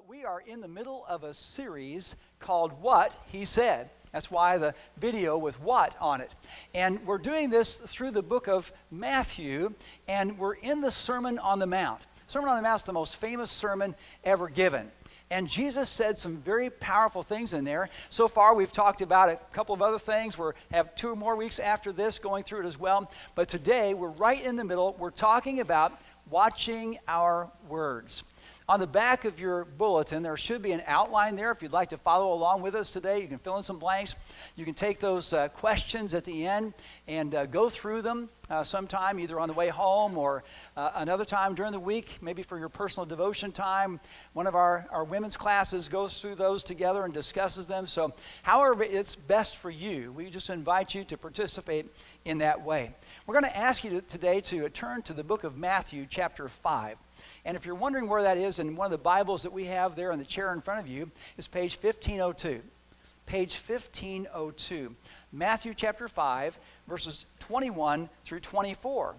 We are in the middle of a series called What He Said. That's why the video with what on it. And we're doing this through the book of Matthew, and we're in the Sermon on the Mount. Sermon on the Mount is the most famous sermon ever given. And Jesus said some very powerful things in there. So far, we've talked about a couple of other things. We have 2 more weeks after this going through it as well. But today, we're right in the middle. We're talking about watching our words. On the back of your bulletin, there should be an outline there. If you'd like to follow along with us today, you can fill in some blanks. You can take those questions at the end and go through them sometime, either on the way home or another time during the week, maybe for your personal devotion time. One of our women's classes goes through those together and discusses them. So however it's best for you, we just invite you to participate in that way. We're going to ask you today to turn to the book of Matthew, chapter 5. And if you're wondering where that is, in one of the Bibles that we have there in the chair in front of you is page 1502. Page 1502. Matthew chapter 5, verses 21 through 24.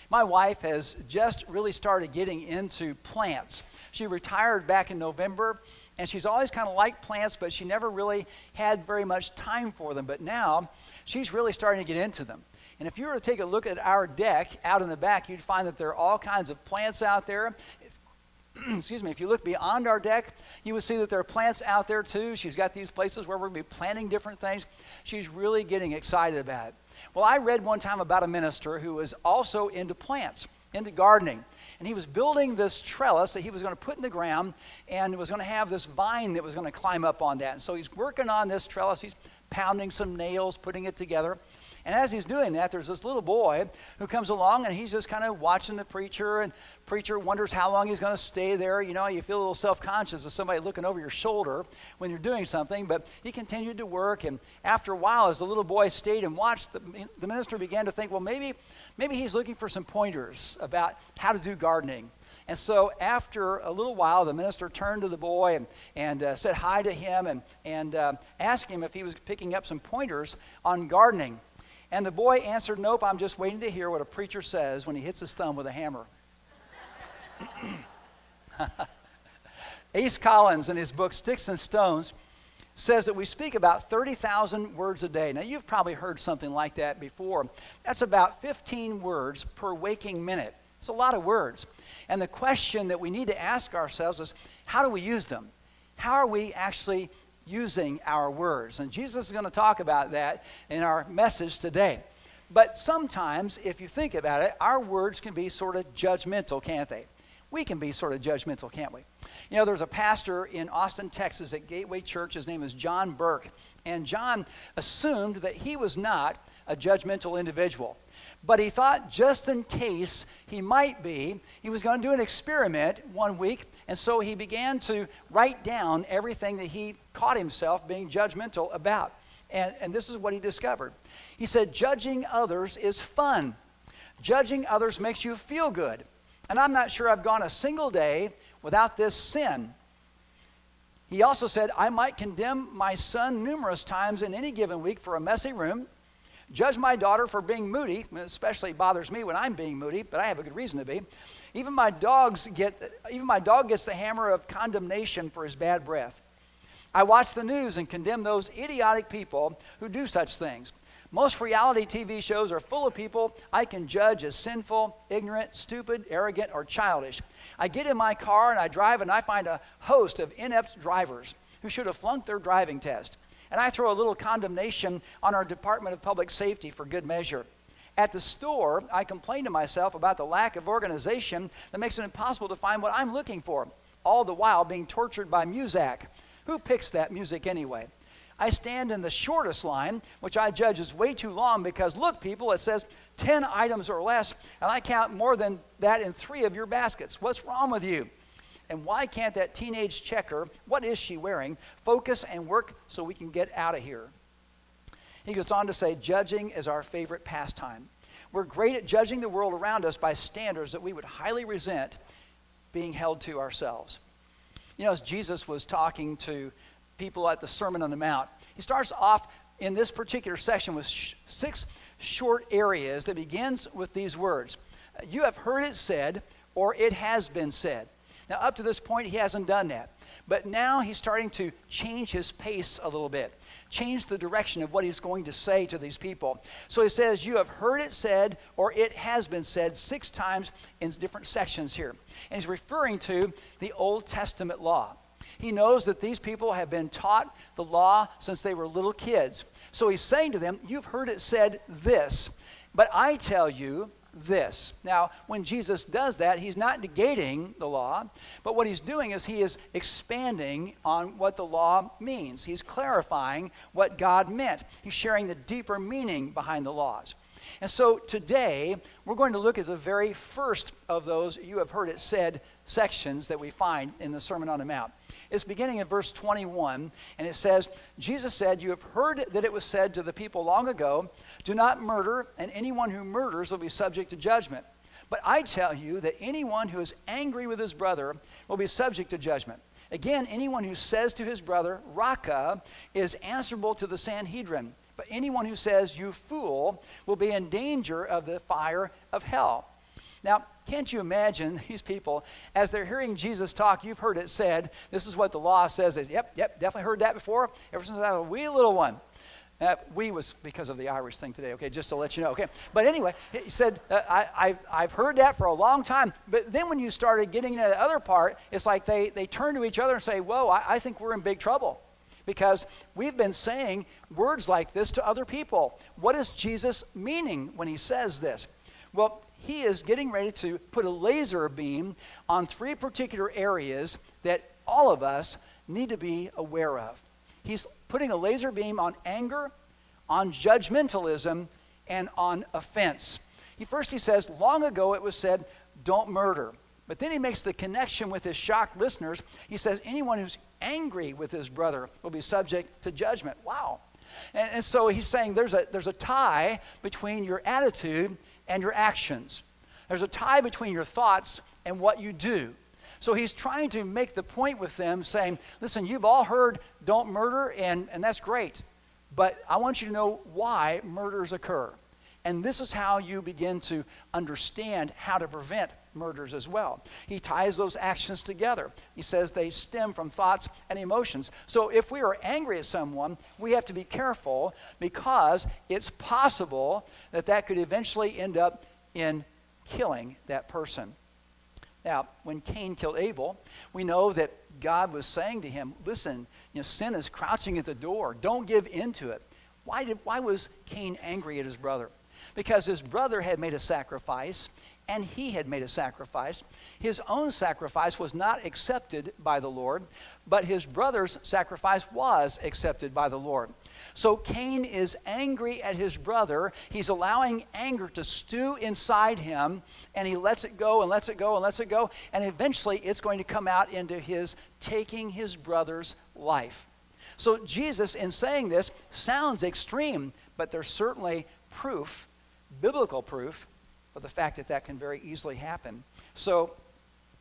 My wife has just really started getting into plants. She retired back in November, and she's always kind of liked plants, but she never really had very much time for them. But now, she's really starting to get into them. And if you were to take a look at our deck out in the back, you'd find that there are all kinds of plants out there. Excuse me, if you look beyond our deck, you would see that there are plants out there too. She's got these places where we're going to be planting different things. She's really getting excited about it. Well, I read one time about a minister who was also into plants, into gardening. And he was building this trellis that he was going to put in the ground and was going to have this vine that was going to climb up on that. And so he's working on this trellis. He's pounding some nails, putting it together. And as he's doing that, there's this little boy who comes along, and he's just kind of watching the preacher, and preacher wonders how long he's going to stay there. You know, you feel a little self-conscious of somebody looking over your shoulder when you're doing something, but he continued to work, and after a while, as the little boy stayed and watched, the minister began to think, well, maybe he's looking for some pointers about how to do gardening. And so after a little while, the minister turned to the boy and said hi to him and asked him if he was picking up some pointers on gardening. And the boy answered, nope, I'm just waiting to hear what a preacher says when he hits his thumb with a hammer. Ace Collins, in his book Sticks and Stones, says that we speak about 30,000 words a day. Now, you've probably heard something like that before. That's about 15 words per waking minute. It's a lot of words. And the question that we need to ask ourselves is, how do we use them? How are we actually using our words? And Jesus is going to talk about that in our message today. But sometimes, if you think about it, our words can be sort of judgmental, can't they? We can be sort of judgmental, can't we? You know, there's a pastor in Austin, Texas at Gateway Church. His name is John Burke. And John assumed that he was not a judgmental individual. But he thought just in case he might be, he was going to do an experiment one week. And so he began to write down everything that he caught himself being judgmental about. And this is what he discovered. He said, judging others is fun. Judging others makes you feel good. And I'm not sure I've gone a single day without this sin. He also said, I might condemn my son numerous times in any given week for a messy room, judge my daughter for being moody, especially bothers me when I'm being moody, but I have a good reason to be. Even my dog gets the hammer of condemnation for his bad breath. I watch the news and condemn those idiotic people who do such things. Most reality TV shows are full of people I can judge as sinful, ignorant, stupid, arrogant, or childish. I get in my car and I drive and I find a host of inept drivers who should have flunked their driving test. And I throw a little condemnation on our Department of Public Safety for good measure. At the store, I complain to myself about the lack of organization that makes it impossible to find what I'm looking for, all the while being tortured by Muzak. Who picks that music anyway? I stand in the shortest line, which I judge is way too long because, look, people, it says 10 items or less, and I count more than that in 3 of your baskets. What's wrong with you? And why can't that teenage checker, what is she wearing, focus and work so we can get out of here? He goes on to say, judging is our favorite pastime. We're great at judging the world around us by standards that we would highly resent being held to ourselves. You know, as Jesus was talking to people at the Sermon on the Mount, he starts off in this particular section with 6 short areas that begins with these words. You have heard it said, or it has been said. Now, up to this point, he hasn't done that. But now he's starting to change his pace a little bit, change the direction of what he's going to say to these people. So he says, you have heard it said, or it has been said 6 times in different sections here. And he's referring to the Old Testament law. He knows that these people have been taught the law since they were little kids. So he's saying to them, you've heard it said this, but I tell you this. Now, when Jesus does that, he's not negating the law, but what he's doing is he is expanding on what the law means. He's clarifying what God meant. He's sharing the deeper meaning behind the laws. And so today, we're going to look at the very first of those you have heard it said sections that we find in the Sermon on the Mount. It's beginning in verse 21, and it says, Jesus said, you have heard that it was said to the people long ago, do not murder, and anyone who murders will be subject to judgment. But I tell you that anyone who is angry with his brother will be subject to judgment. Again, anyone who says to his brother, Raka, is answerable to the Sanhedrin. But anyone who says, you fool, will be in danger of the fire of hell. Now, can't you imagine these people, as they're hearing Jesus talk, you've heard it said, this is what the law says, is, yep, definitely heard that before, ever since I was a wee little one. We was because of the Irish thing today, okay, just to let you know, okay. But anyway, he said, I've heard that for a long time, but then when you started getting into the other part, it's like they turn to each other and say, whoa, I think we're in big trouble. Because we've been saying words like this to other people. What is Jesus meaning when he says this? Well, he is getting ready to put a laser beam on 3 particular areas that all of us need to be aware of. He's putting a laser beam on anger, on judgmentalism, and on offense. First he says, long ago it was said, don't murder. But then he makes the connection with his shocked listeners. He says, anyone who's angry with his brother will be subject to judgment. Wow. And so he's saying there's a tie between your attitude and your actions. There's a tie between your thoughts and what you do. So he's trying to make the point with them, saying, listen, you've all heard don't murder, and that's great. But I want you to know why murders occur. And this is how you begin to understand how to prevent murders as well. He ties those actions together. He says they stem from thoughts and emotions. So if we are angry at someone, we have to be careful because it's possible that could eventually end up in killing that person. Now, when Cain killed Abel, we know that God was saying to him, listen, sin is crouching at the door. Don't give in to it. Why was Cain angry at his brother? Because his brother had made a sacrifice, and he had made a sacrifice. His own sacrifice was not accepted by the Lord, but his brother's sacrifice was accepted by the Lord. So Cain is angry at his brother. He's allowing anger to stew inside him, and he lets it go and lets it go and lets it go, and eventually it's going to come out into his taking his brother's life. So Jesus, in saying this, sounds extreme, but there's certainly proof, biblical proof, of the fact that can very easily happen. So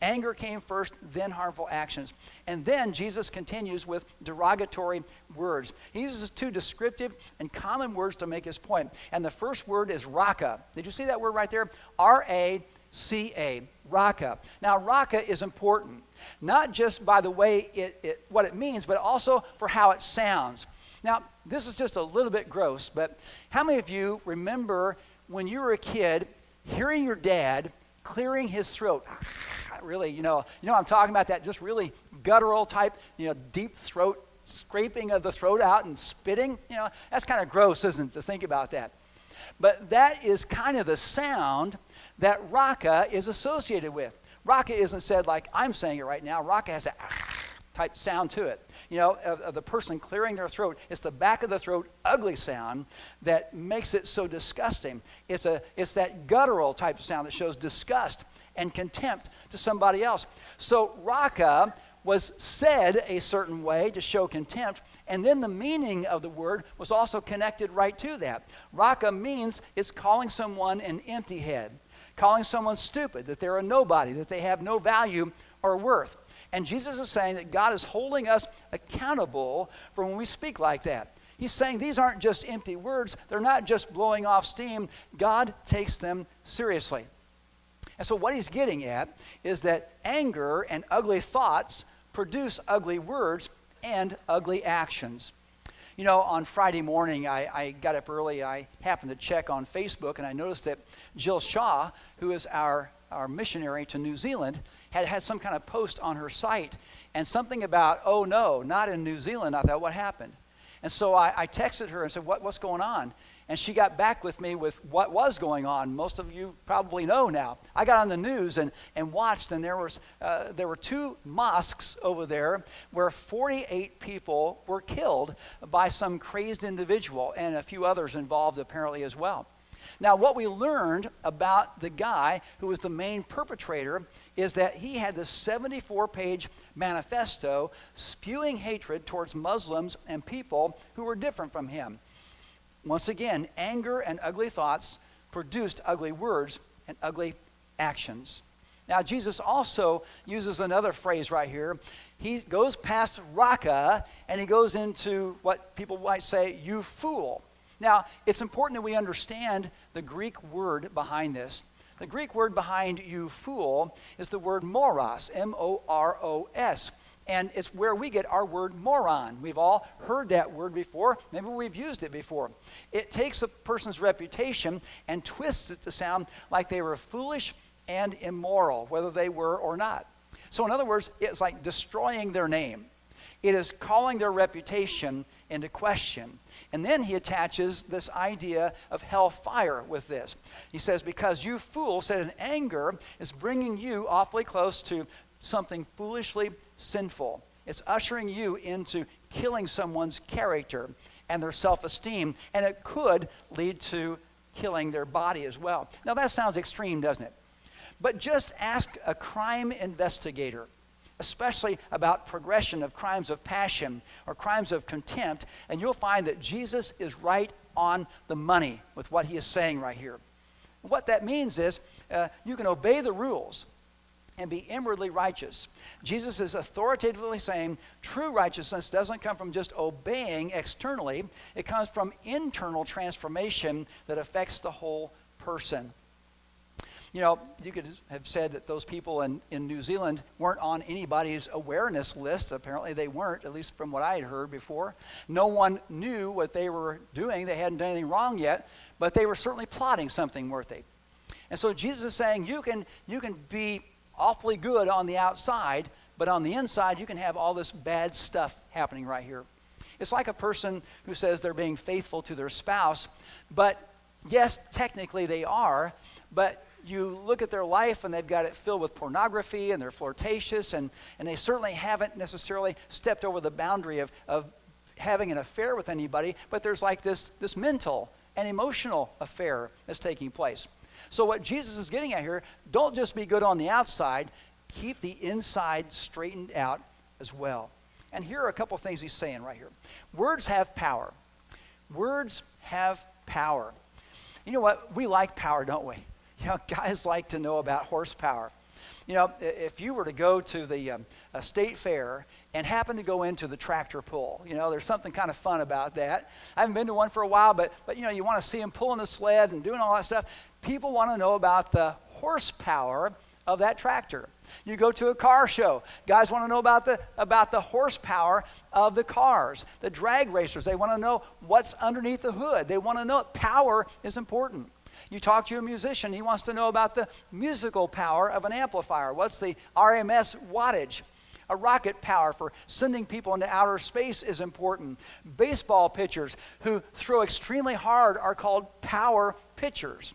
anger came first, then harmful actions. And then Jesus continues with derogatory words. He uses 2 descriptive and common words to make his point. And the first word is raka. Did you see that word right there? R-A-C-A, raka. Now, raka is important, not just by the way what it means, but also for how it sounds. Now, this is just a little bit gross, but how many of you remember when you were a kid hearing your dad clearing his throat? Really, you know I'm talking about, that just really guttural type, deep throat, scraping of the throat out and spitting. That's kind of gross, isn't it, to think about that? But that is kind of the sound that raka is associated with. Raka isn't said like I'm saying it right now. Raka has a type sound to it, of the person clearing their throat. It's the back of the throat, ugly sound that makes it so disgusting. It's that guttural type of sound that shows disgust and contempt to somebody else. So raka was said a certain way to show contempt, and then the meaning of the word was also connected right to that. Raka means it's calling someone an empty head, calling someone stupid, that they're a nobody, that they have no value or worth. And Jesus is saying that God is holding us accountable for when we speak like that. He's saying these aren't just empty words. They're not just blowing off steam. God takes them seriously. And so what he's getting at is that anger and ugly thoughts produce ugly words and ugly actions. You know, on Friday morning, I got up early. I happened to check on Facebook, and I noticed that Jill Shaw, who is our missionary to New Zealand, had some kind of post on her site, and something about, oh no, not in New Zealand. I thought, what happened? And so I texted her and said, what's going on? And she got back with me with what was going on. Most of you probably know now. I got on the news and watched, and there were 2 mosques over there where 48 people were killed by some crazed individual, and a few others involved apparently as well. Now, what we learned about the guy who was the main perpetrator is that he had this 74-page manifesto spewing hatred towards Muslims and people who were different from him. Once again, anger and ugly thoughts produced ugly words and ugly actions. Now, Jesus also uses another phrase right here. He goes past raka, and he goes into what people might say, you fool. Now, it's important that we understand the Greek word behind this. The Greek word behind you fool is the word moros, M-O-R-O-S. And it's where we get our word moron. We've all heard that word before. Maybe we've used it before. It takes a person's reputation and twists it to sound like they were foolish and immoral, whether they were or not. So in other words, it's like destroying their name. It is calling their reputation into question. And then he attaches this idea of hellfire with this. He says, because you fool said in anger is bringing you awfully close to something foolishly sinful. It's ushering you into killing someone's character and their self-esteem, and it could lead to killing their body as well. Now that sounds extreme, doesn't it? But just ask a crime investigator, especially about progression of crimes of passion or crimes of contempt, and you'll find that Jesus is right on the money with what he is saying right here. What that means is you can obey the rules and be inwardly righteous. Jesus is authoritatively saying true righteousness doesn't come from just obeying externally. It comes from internal transformation that affects the whole person. You know, you could have said that those people in New Zealand weren't on anybody's awareness list. Apparently they weren't, at least from what I had heard before. No one knew what they were doing. They hadn't done anything wrong yet, but they were certainly plotting something, weren't they? And so Jesus is saying you can be awfully good on the outside, but on the inside you can have all this bad stuff happening right here. It's like a person who says they're being faithful to their spouse, but yes, technically they are, but you look at their life and they've got it filled with pornography and they're flirtatious and they certainly haven't necessarily stepped over the boundary of having an affair with anybody, but there's like this mental and emotional affair that's taking place. So what Jesus is getting at here, don't just be good on the outside, keep the inside straightened out as well. And here are a couple things he's saying right here. Words have power. Words have power. You know what? We like power, don't we? You know, guys like to know about horsepower. You know, if you were to go to the state fair and happen to go into the tractor pull, you know, there's something kind of fun about that. I haven't been to one for a while, but you know, you want to see them pulling the sled and doing all that stuff. People want to know about the horsepower of that tractor. You go to a car show, guys want to know about the horsepower of the cars. The drag racers, they want to know what's underneath the hood. They want to know power is important. You talk to a musician, he wants to know about the musical power of an amplifier. What's the RMS wattage? A rocket power for sending people into outer space is important. Baseball pitchers who throw extremely hard are called power pitchers.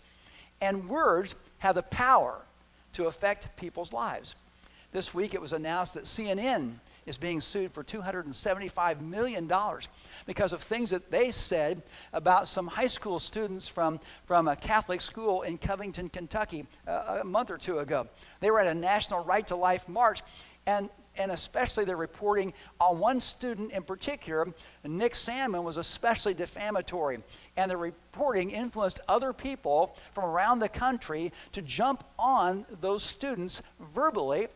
And words have the power to affect people's lives. This week it was announced that CNN is being sued for $275 million because of things that they said about some high school students from a Catholic school in Covington, Kentucky a month or two ago. They were at a National Right to Life march, and especially they're reporting on one student in particular, Nick Sandman, was especially defamatory. And the reporting influenced other people from around the country to jump on those students verbally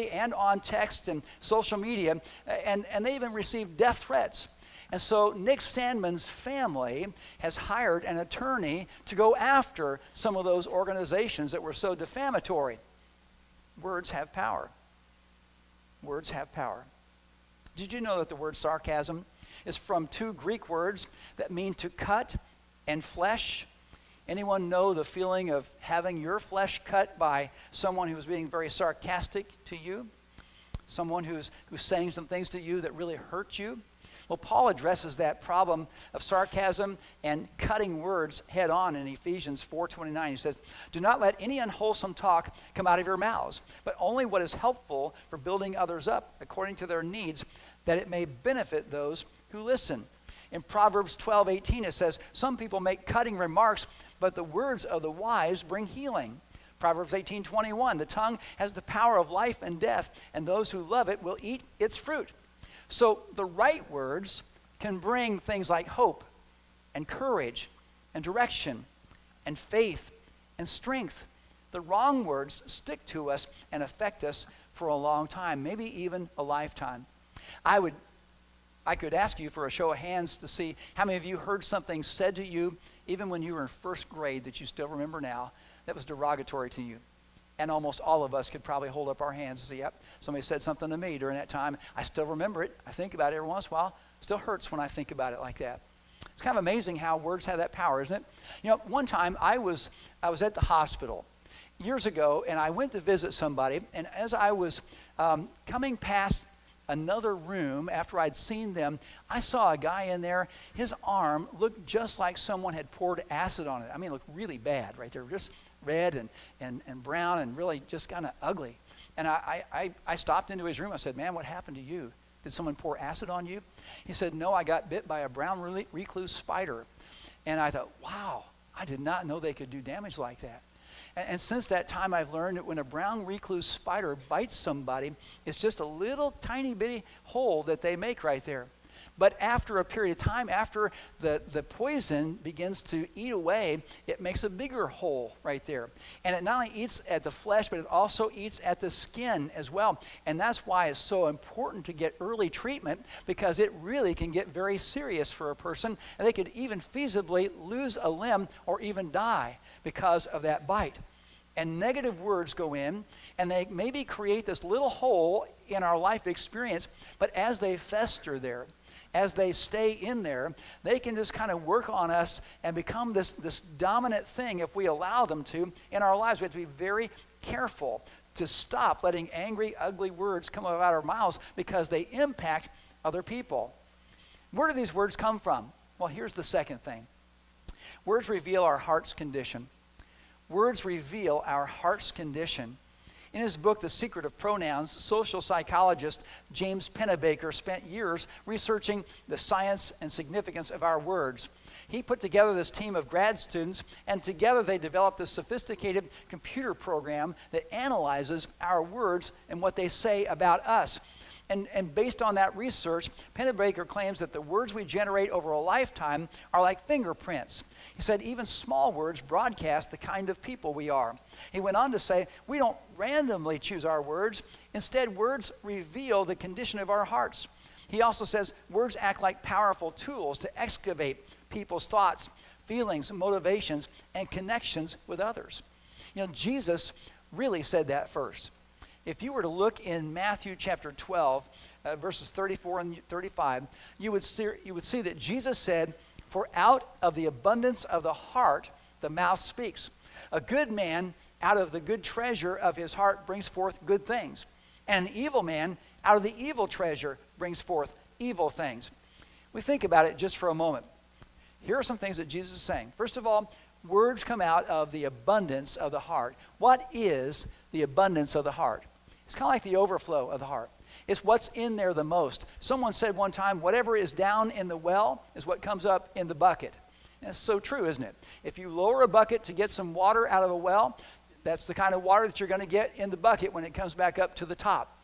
and on text and social media, and they even received death threats. And so Nick Sandman's family has hired an attorney to go after some of those organizations that were so defamatory. Words have power. Words have power. Did you know that the word sarcasm is from two Greek words that mean to cut and flesh? Anyone know the feeling of having your flesh cut by someone who's being very sarcastic to you? Someone who's saying some things to you that really hurt you? Well, Paul addresses that problem of sarcasm and cutting words head on in Ephesians 4:29. He says, "Do not let any unwholesome talk come out of your mouths, but only what is helpful for building others up according to their needs, that it may benefit those who listen." In Proverbs 12:18 it says, "Some people make cutting remarks, but the words of the wise bring healing." Proverbs 18:21, "The tongue has the power of life and death, and those who love it will eat its fruit." So the right words can bring things like hope and courage and direction and faith and strength. The wrong words stick to us and affect us for a long time, maybe even a lifetime. I could ask you for a show of hands to see how many of you heard something said to you even when you were in first grade that you still remember now that was derogatory to you. And almost all of us could probably hold up our hands and say, yep, somebody said something to me during that time. I still remember it. I think about it every once in a while. It still hurts when I think about it like that. It's kind of amazing how words have that power, isn't it? You know, one time I was at the hospital years ago, and I went to visit somebody, and as I was coming past another room after I'd seen them, I saw a guy in there. His arm looked just like someone had poured acid on it. I mean, it looked really bad right there, just red and brown and really just kind of ugly. And I stopped into his room. I said, "Man, what happened to you? Did someone pour acid on you?" He said, "No, I got bit by a brown recluse spider." And I thought, wow, I did not know they could do damage like that. And since that time, I've learned that when a brown recluse spider bites somebody, it's just a little tiny bitty hole that they make right there. But after a period of time, after the poison begins to eat away, it makes a bigger hole right there. And it not only eats at the flesh, but it also eats at the skin as well. And that's why it's so important to get early treatment, because it really can get very serious for a person. And they could even feasibly lose a limb or even die because of that bite. And negative words go in, and they maybe create this little hole in our life experience, but as they fester there, as they stay in there, they can just kind of work on us and become this dominant thing if we allow them to in our lives. We have to be very careful to stop letting angry, ugly words come out of our mouths because they impact other people. Where do these words come from? Well, here's the second thing. Words reveal our heart's condition. Words reveal our heart's condition. In his book, The Secret of Pronouns, social psychologist James Pennebaker spent years researching the science and significance of our words. He put together this team of grad students, and together they developed a sophisticated computer program that analyzes our words and what they say about us. And based on that research, Pennebaker claims that the words we generate over a lifetime are like fingerprints. He said even small words broadcast the kind of people we are. He went on to say, we don't randomly choose our words. Instead, words reveal the condition of our hearts. He also says words act like powerful tools to excavate people's thoughts, feelings, motivations, and connections with others. You know, Jesus really said that first. If you were to look in Matthew chapter 12, verses 34 and 35, you would see that Jesus said, "For out of the abundance of the heart, the mouth speaks. A good man out of the good treasure of his heart brings forth good things. And an evil man out of the evil treasure brings forth evil things." We think about it just for a moment. Here are some things that Jesus is saying. First of all, words come out of the abundance of the heart. What is the abundance of the heart? It's kind of like the overflow of the heart. It's what's in there the most. Someone said one time, whatever is down in the well is what comes up in the bucket. And it's so true, isn't it? If you lower a bucket to get some water out of a well, that's the kind of water that you're going to get in the bucket when it comes back up to the top.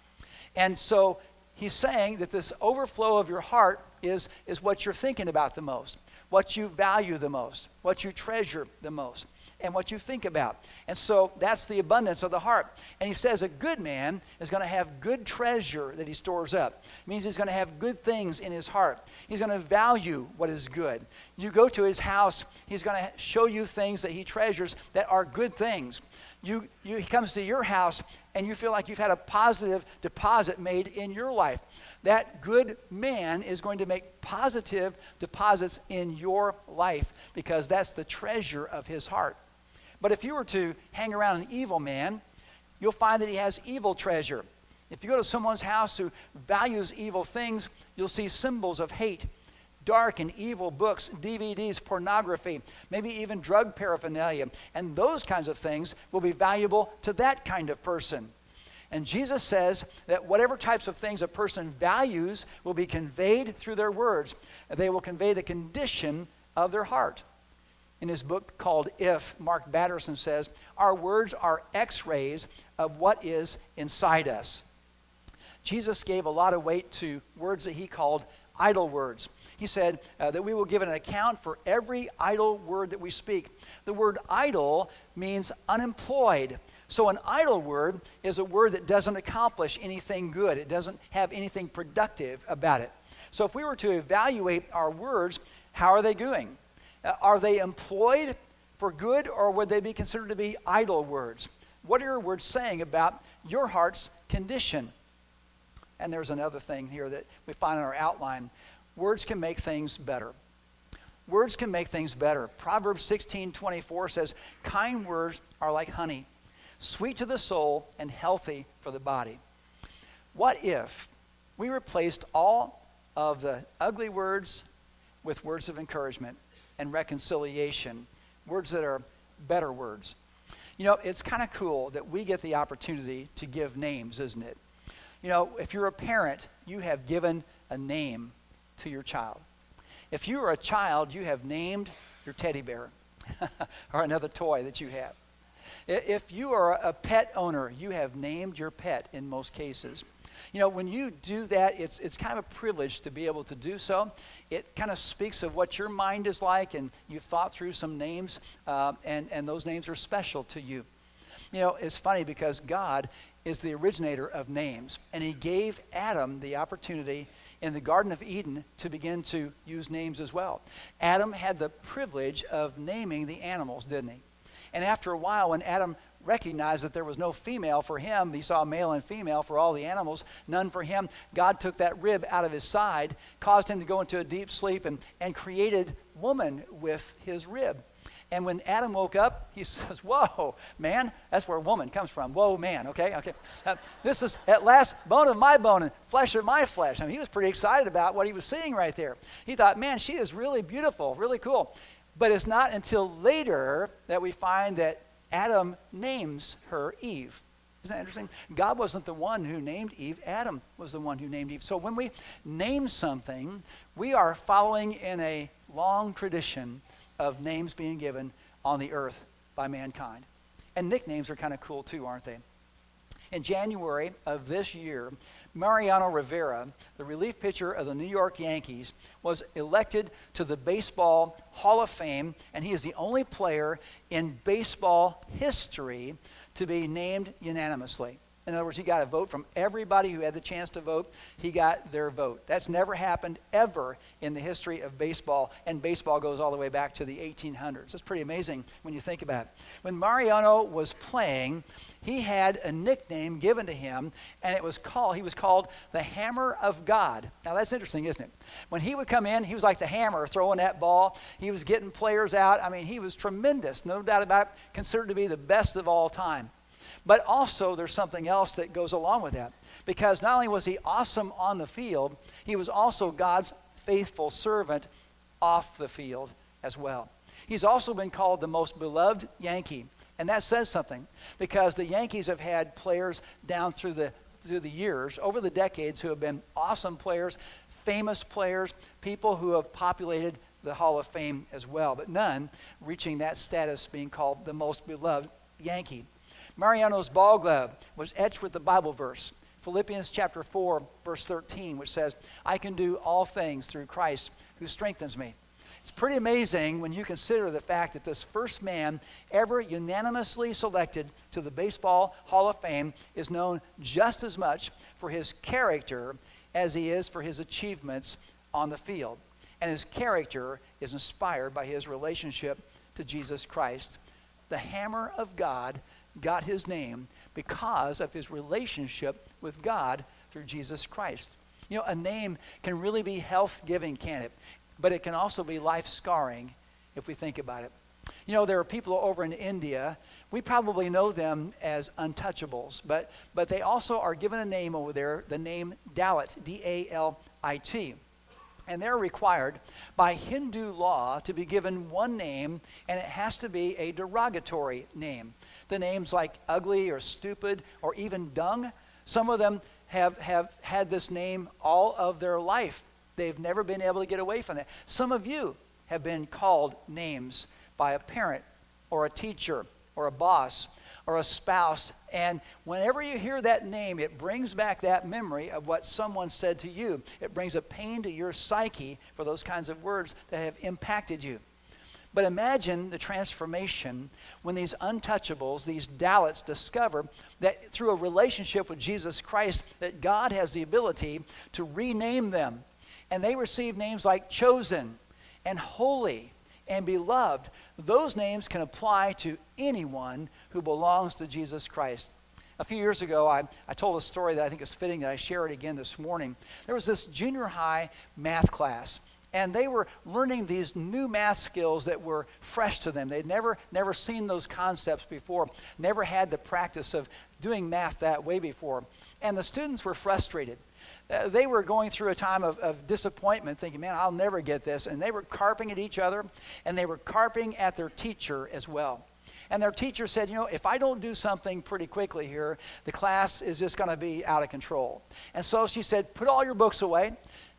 And so he's saying that this overflow of your heart is what you're thinking about the most, what you value the most, what you treasure the most, and what you think about. And so that's the abundance of the heart. And he says a good man is going to have good treasure that he stores up. It means he's going to have good things in his heart. He's going to value what is good. You go to his house, he's going to show you things that he treasures that are good things. He comes to your house and you feel like you've had a positive deposit made in your life. That good man is going to make positive deposits in your life because that's the treasure of his heart. But if you were to hang around an evil man, you'll find that he has evil treasure. If you go to someone's house who values evil things, you'll see symbols of hate, dark and evil books, DVDs, pornography, maybe even drug paraphernalia. And those kinds of things will be valuable to that kind of person. And Jesus says that whatever types of things a person values will be conveyed through their words. They will convey the condition of their heart. In his book called If, Mark Batterson says, our words are x-rays of what is inside us. Jesus gave a lot of weight to words that he called idle words. He said that we will give an account for every idle word that we speak. The word idle means unemployed. So an idle word is a word that doesn't accomplish anything good. It doesn't have anything productive about it. So if we were to evaluate our words, how are they doing? Are they employed for good, or would they be considered to be idle words? What are your words saying about your heart's condition? And there's another thing here that we find in our outline. Words can make things better. Words can make things better. Proverbs 16:24 says, kind words are like honey, sweet to the soul and healthy for the body. What if we replaced all of the ugly words with words of encouragement and reconciliation, words that are better words? You know, it's kind of cool that we get the opportunity to give names, isn't it? You know, if you're a parent, you have given a name to your child. If you are a child, you have named your teddy bear or another toy that you have. If you are a pet owner, you have named your pet in most cases. You know, when you do that, it's kind of a privilege to be able to do so. It kind of speaks of what your mind is like, and you've thought through some names, and those names are special to you. You know, it's funny because God is the originator of names, and he gave Adam the opportunity in the Garden of Eden to begin to use names as well. Adam had the privilege of naming the animals, didn't he? And after a while, when Adam recognized that there was no female for him, he saw male and female for all the animals, none for him, God took that rib out of his side, caused him to go into a deep sleep, and created woman with his rib. And when Adam woke up, he says, whoa, man, that's where woman comes from. Whoa, man, okay. This is at last bone of my bone and flesh of my flesh. I mean, he was pretty excited about what he was seeing right there. He thought, man, she is really beautiful, really cool. But it's not until later that we find that Adam names her Eve. Isn't that interesting? God wasn't the one who named Eve. Adam was the one who named Eve. So when we name something, we are following in a long tradition of names being given on the earth by mankind. And nicknames are kind of cool too, aren't they? In January of this year, Mariano Rivera, the relief pitcher of the New York Yankees, was elected to the Baseball Hall of Fame, and he is the only player in baseball history to be named unanimously. In other words, he got a vote from everybody who had the chance to vote. He got their vote. That's never happened ever in the history of baseball, and baseball goes all the way back to the 1800s. That's pretty amazing when you think about it. When Mariano was playing, he had a nickname given to him, and he was called the Hammer of God. Now that's interesting, isn't it? When he would come in, he was like the hammer throwing that ball. He was getting players out. I mean, he was tremendous, no doubt about it, considered to be the best of all time. But also there's something else that goes along with that. Because not only was he awesome on the field, he was also God's faithful servant off the field as well. He's also been called the most beloved Yankee. And that says something, because the Yankees have had players down through the years, over the decades, who have been awesome players, famous players, people who have populated the Hall of Fame as well, but none reaching that status, being called the most beloved Yankee. Mariano's ball glove was etched with the Bible verse, Philippians chapter 4, verse 13, which says, I can do all things through Christ who strengthens me. It's pretty amazing when you consider the fact that this first man ever unanimously selected to the Baseball Hall of Fame is known just as much for his character as he is for his achievements on the field. And his character is inspired by his relationship to Jesus Christ. The hammer of God got his name because of his relationship with God through Jesus Christ. You know, a name can really be health-giving, can't it? But it can also be life-scarring if we think about it. You know, there are people over in India, we probably know them as untouchables, but they also are given a name over there, the name Dalit, D-A-L-I-T. And they're required by Hindu law to be given one name, and it has to be a derogatory name. The names like ugly or stupid or even dung, some of them have had this name all of their life. They've never been able to get away from that. Some of you have been called names by a parent or a teacher or a boss or a spouse, and whenever you hear that name, it brings back that memory of what someone said to you. It brings a pain to your psyche for those kinds of words that have impacted you. But imagine the transformation when these untouchables, these Dalits, discover that through a relationship with Jesus Christ, that God has the ability to rename them. And they receive names like chosen and holy and beloved. Those names can apply to anyone who belongs to Jesus Christ. A few years ago, I told a story that I think is fitting that I share it again this morning. There was this junior high math class, and they were learning these new math skills that were fresh to them. They'd never seen those concepts before, never had the practice of doing math that way before. And the students were frustrated. They were going through a time of disappointment, thinking, man, I'll never get this. And they were carping at each other, and they were carping at their teacher as well. And their teacher said, you know, if I don't do something pretty quickly here, the class is just going to be out of control. And so she said, put all your books away,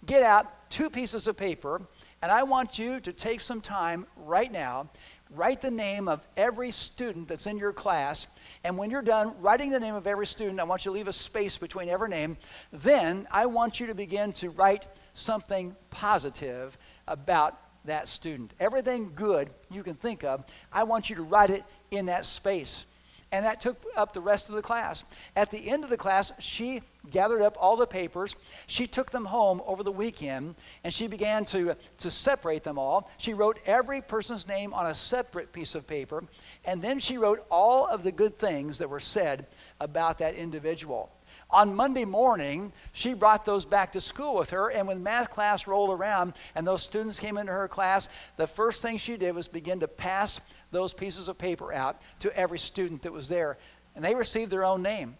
get out 2 pieces of paper, and I want you to take some time right now, write the name of every student that's in your class, and when you're done writing the name of every student, I want you to leave a space between every name. Then I want you to begin to write something positive about that student. Everything good you can think of, I want you to write it in that space. And that took up the rest of the class. At the end of the class, she gathered up all the papers. She took them home over the weekend, and she began to separate them all. She wrote every person's name on a separate piece of paper, and then she wrote all of the good things that were said about that individual. On Monday morning, she brought those back to school with her, and when math class rolled around and those students came into her class, the first thing she did was begin to pass those pieces of paper out to every student that was there, and they received their own name.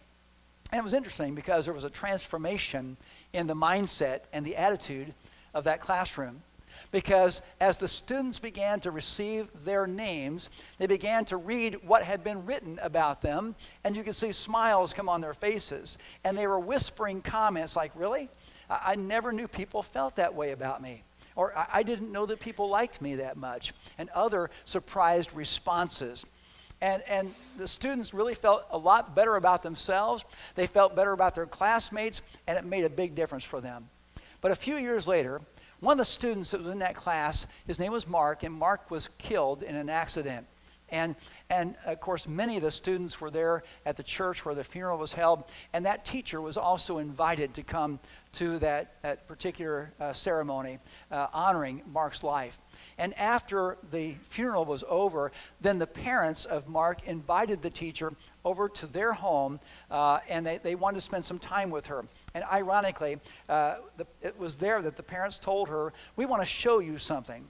And it was interesting because there was a transformation in the mindset and the attitude of that classroom. Because as the students began to receive their names, they began to read what had been written about them, and you could see smiles come on their faces. And they were whispering comments like, really? I never knew people felt that way about me. Or I didn't know that people liked me that much. And other surprised responses. And the students really felt a lot better about themselves. They felt better about their classmates, and it made a big difference for them. But a few years later, one of the students that was in that class, his name was Mark, and Mark was killed in an accident. And of course, many of the students were there at the church where the funeral was held, and that teacher was also invited to come to that particular ceremony honoring Mark's life. And after the funeral was over, then the parents of Mark invited the teacher over to their home, and they wanted to spend some time with her. And ironically, it was there that the parents told her, we want to show you something.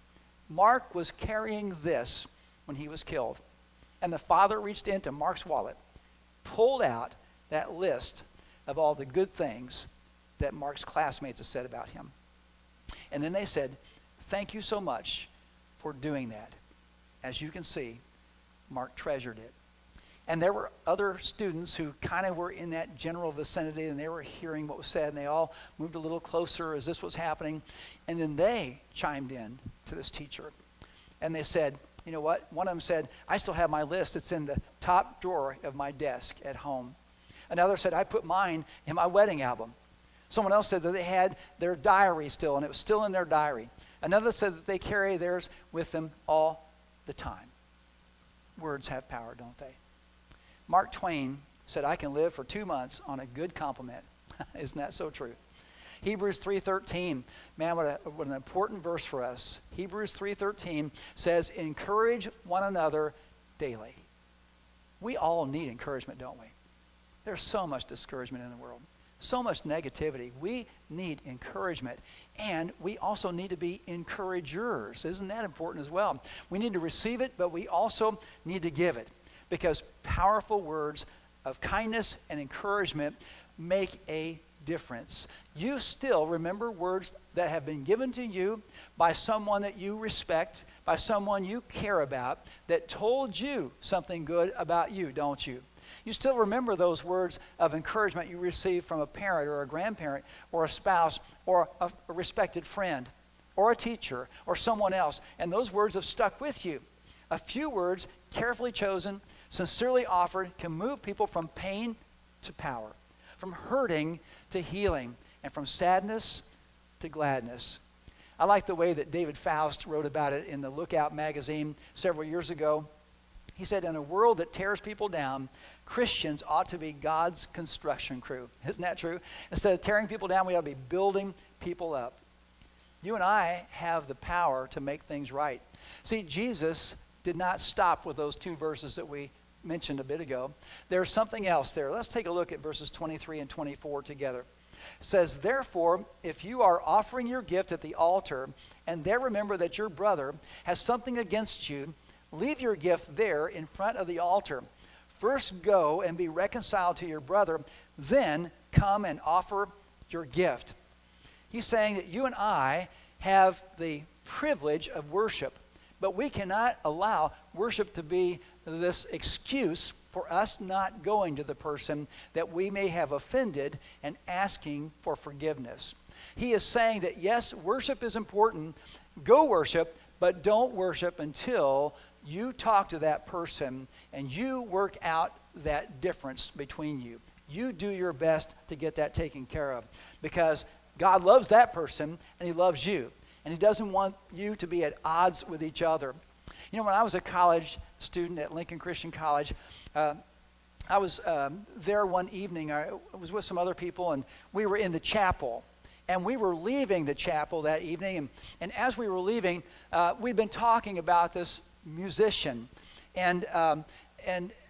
Mark was carrying this when he was killed. And the father reached into Mark's wallet, pulled out that list of all the good things that Mark's classmates had said about him. And then they said, thank you so much for doing that. As you can see, Mark treasured it. And there were other students who kind of were in that general vicinity, and they were hearing what was said, and they all moved a little closer as this was happening. And then they chimed in to this teacher. And they said, you know what? One of them said, I still have my list. It's in the top drawer of my desk at home. Another said, I put mine in my wedding album. Someone else said that they had their diary still, and it was still in their diary. Another said that they carry theirs with them all the time. Words have power, don't they? Mark Twain said, I can live for 2 months on a good compliment. Isn't that so true? Hebrews 3:13, man, what an important verse for us. Hebrews 3:13 says, encourage one another daily. We all need encouragement, don't we? There's so much discouragement in the world, so much negativity. We need encouragement, and we also need to be encouragers. Isn't that important as well? We need to receive it, but we also need to give it, because powerful words of kindness and encouragement make a difference. You still remember words that have been given to you by someone that you respect, by someone you care about, that told you something good about you, don't you? You still remember those words of encouragement you received from a parent or a grandparent or a spouse or a respected friend or a teacher or someone else, and those words have stuck with you. A few words, carefully chosen, sincerely offered, can move people from pain to power, from hurting to healing, and from sadness to gladness. I like the way that David Faust wrote about it in the Lookout magazine several years ago. He said, in a world that tears people down, Christians ought to be God's construction crew. Isn't that true? Instead of tearing people down, we ought to be building people up. You and I have the power to make things right. See, Jesus did not stop with those 2 verses that we mentioned a bit ago. There's something else there. Let's take a look at verses 23 and 24 together. It says, therefore, if you are offering your gift at the altar, and there remember that your brother has something against you, leave your gift there in front of the altar. First go and be reconciled to your brother, then come and offer your gift. He's saying that you and I have the privilege of worship, but we cannot allow worship to be this excuse for us not going to the person that we may have offended and asking for forgiveness. He is saying that yes, worship is important. Go worship, but don't worship until you talk to that person and you work out that difference between you. You do your best to get that taken care of, because God loves that person and he loves you, and he doesn't want you to be at odds with each other. You know, when I was a college student at Lincoln Christian College, I was there one evening. I was with some other people, and we were in the chapel. And we were leaving the chapel that evening, and as we were leaving, we'd been talking about this musician. And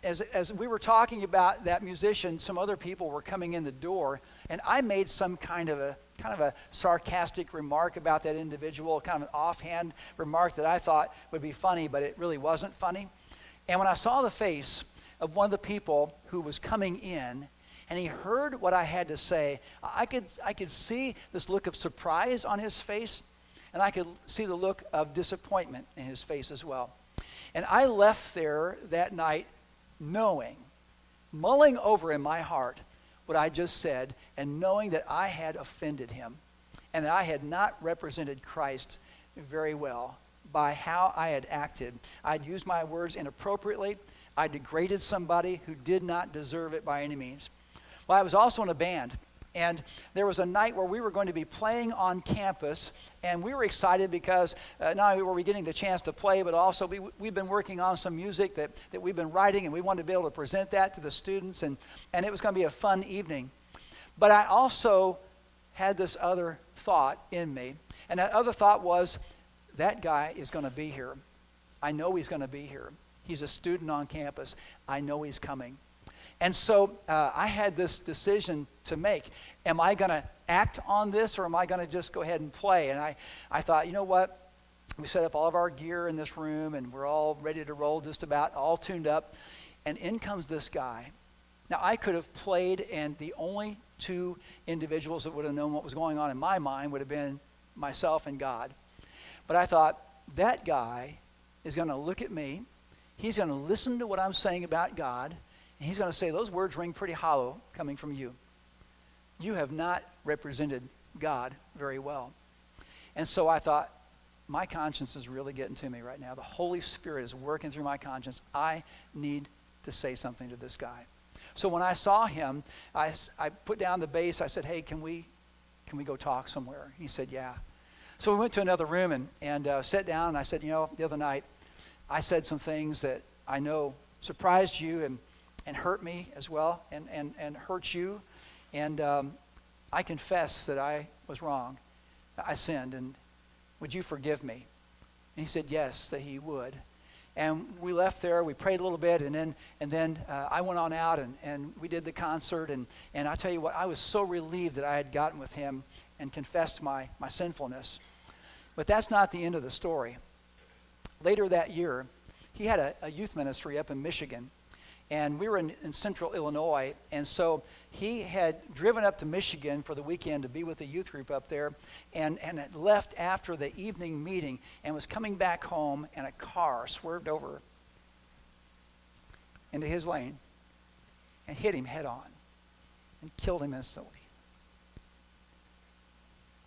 as we were talking about that musician, some other people were coming in the door, and I made some kind of a sarcastic remark about that individual, kind of an offhand remark that I thought would be funny, but it really wasn't funny. And when I saw the face of one of the people who was coming in, and he heard what I had to say, I could see this look of surprise on his face, and I could see the look of disappointment in his face as well. And I left there that night mulling over in my heart what I just said, and knowing that I had offended him and that I had not represented Christ very well by how I had acted. I'd used my words inappropriately. I degraded somebody who did not deserve it by any means. Well, I was also in a band, and there was a night where we were going to be playing on campus, and we were excited because not only were we getting the chance to play, but also we've been working on some music that we've been writing, and we wanted to be able to present that to the students, and it was going to be a fun evening. But I also had this other thought in me, and that other thought was, that guy is going to be here. I know he's going to be here. He's a student on campus. I know he's coming. And so I had this decision to make. Am I going to act on this, or am I going to just go ahead and play? And I thought, you know what? We set up all of our gear in this room, and we're all ready to roll, just about all tuned up. And in comes this guy. Now, I could have played, and the only 2 individuals that would have known what was going on in my mind would have been myself and God. But I thought, that guy is going to look at me. He's going to listen to what I'm saying about God. And he's going to say, those words ring pretty hollow coming from you. You have not represented God very well. And so I thought, my conscience is really getting to me right now. The Holy Spirit is working through my conscience. I need to say something to this guy. So when I saw him, I put down the bass. I said, hey, can we go talk somewhere? He said, yeah. So we went to another room and sat down, and I said, the other night, I said some things that I know surprised you and hurt me as well, and hurt you. And I confess that I was wrong. I sinned, and would you forgive me? And he said yes, that he would. And we left there, we prayed a little bit, and then I went on out and we did the concert, and I tell you what, I was so relieved that I had gotten with him and confessed my sinfulness. But that's not the end of the story. Later that year, he had a youth ministry up in Michigan, and we were in central Illinois, and so he had driven up to Michigan for the weekend to be with the youth group up there, and had left after the evening meeting and was coming back home, and a car swerved over into his lane and hit him head on and killed him instantly.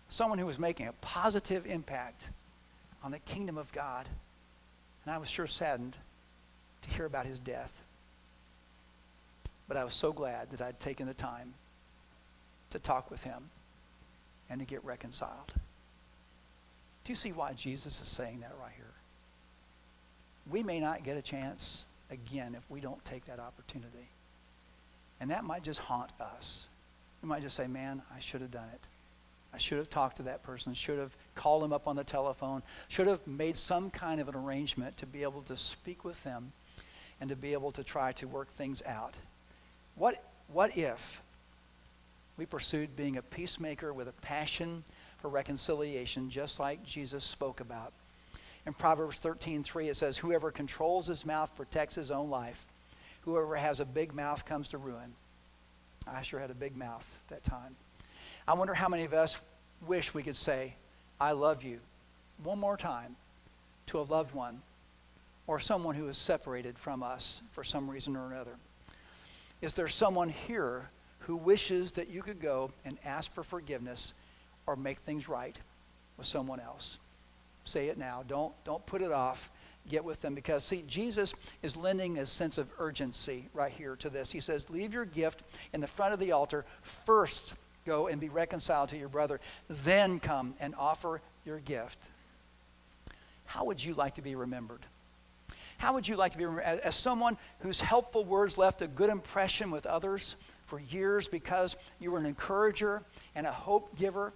Someone who was making a positive impact on the kingdom of God, and I was sure saddened to hear about his death. But I was so glad that I'd taken the time to talk with him and to get reconciled. Do you see why Jesus is saying that right here? We may not get a chance again if we don't take that opportunity. And that might just haunt us. We might just say, man, I should have done it. I should have talked to that person, should have called them up on the telephone, should have made some kind of an arrangement to be able to speak with them and to be able to try to work things out. What if we pursued being a peacemaker with a passion for reconciliation, just like Jesus spoke about? In Proverbs 13:3, it says, whoever controls his mouth protects his own life. Whoever has a big mouth comes to ruin. I sure had a big mouth at that time. I wonder how many of us wish we could say, I love you, one more time to a loved one or someone who is separated from us for some reason or another. Is there someone here who wishes that you could go and ask for forgiveness or make things right with someone else? Say it now. Don't put it off. Get with them, because see, Jesus is lending a sense of urgency right here to this. He says, leave your gift in the front of the altar. First, go and be reconciled to your brother. Then come and offer your gift. How would you like to be remembered? How would you like to be remembered as someone whose helpful words left a good impression with others for years because you were an encourager and a hope giver?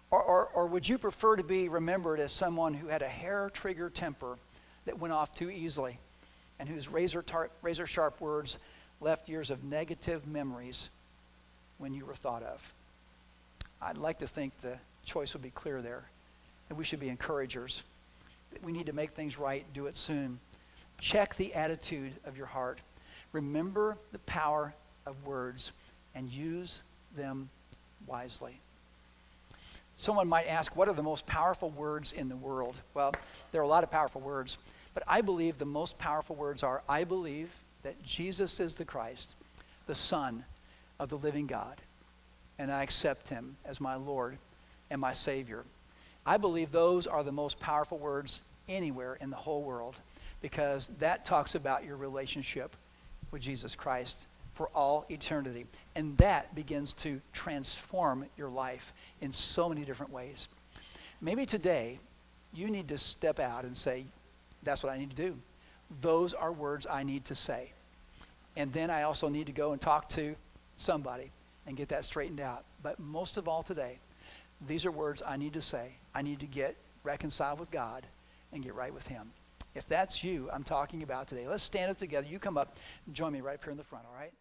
Or would you prefer to be remembered as someone who had a hair-trigger temper that went off too easily and whose razor-sharp words left years of negative memories when you were thought of? I'd like to think the choice would be clear there, that we should be encouragers, that we need to make things right, do it soon. Check the attitude of your heart. Remember the power of words and use them wisely. Someone might ask, what are the most powerful words in the world? Well, there are a lot of powerful words, but I believe the most powerful words are, I believe that Jesus is the Christ, the Son of the living God, and I accept him as my Lord and my Savior. I believe those are the most powerful words anywhere in the whole world, because that talks about your relationship with Jesus Christ for all eternity. And that begins to transform your life in so many different ways. Maybe today you need to step out and say, that's what I need to do. Those are words I need to say. And then I also need to go and talk to somebody and get that straightened out. But most of all today, these are words I need to say. I need to get reconciled with God and get right with him. If that's you I'm talking about today, let's stand up together. You come up and join me right up here in the front, all right?